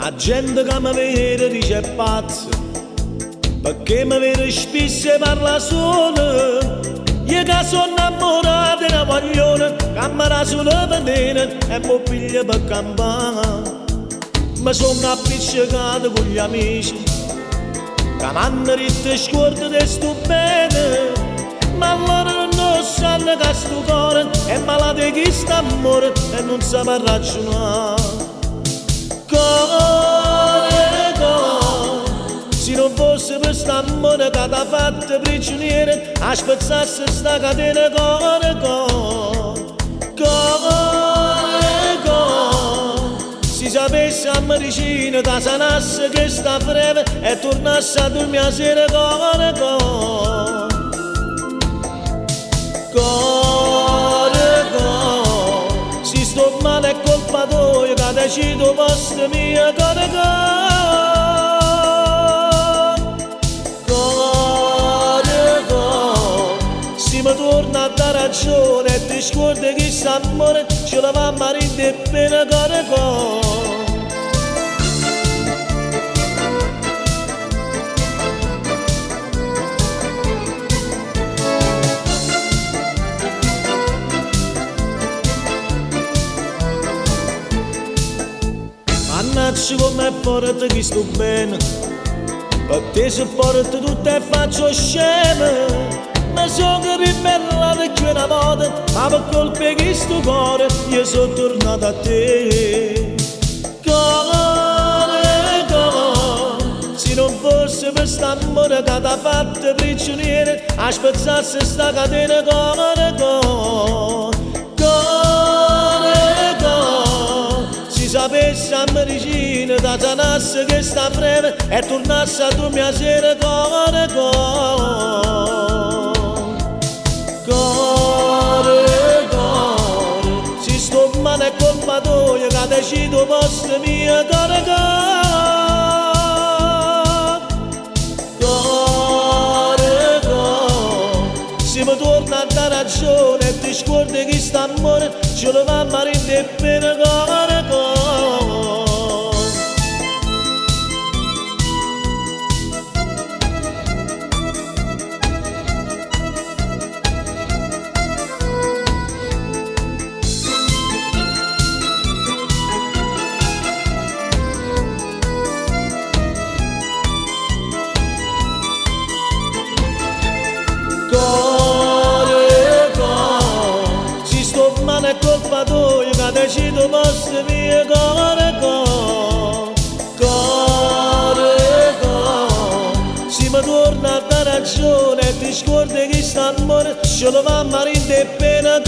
La gente che mi vede dice pazzo, perché mi vede spesso e parla solo. Io che sono innamorato di una maglione, che mi dà sulla venena e mi piglia per campare. Mi sono appiccicato con gli amici, che mi hanno detto scorda di sto bene, ma loro non sanno che sto cuore è malato di sta amore e non sa per ragionare. Cuore, se non fosse per st'amore che t'ha fatto prigioniere, a spezzarsi sta catena, cuore, si sapesse a medicina che sanasse che sta breve e tornasse a dormire a sera, si sto male è colpa tua che decido posto mio, si mi torna a dare ragione e ti scordi che s'amore ce la va a marire bene, mannaggia come forte che sto bene, per te se porto tutto e faccio scemo. Mi sono ribellato più una volta, ma per colpa di sto cuore io sono tornato a te. Se non fosse per st'amore che t'ha fatto prigioniere, a spezzarsi sta catena, si sapesse a medicina da sanasse che sta breve e tornasse a dormire a sera, si sto male è colpa tua che decido posto mio, se mi torna a dare ragione e ti scordi che st'amore ce lo va a marire bene, si sto male è colpa tua che decido posto mio, se mi torna a dare ragione e ti scordi che st'amore ce lo va a marire bene,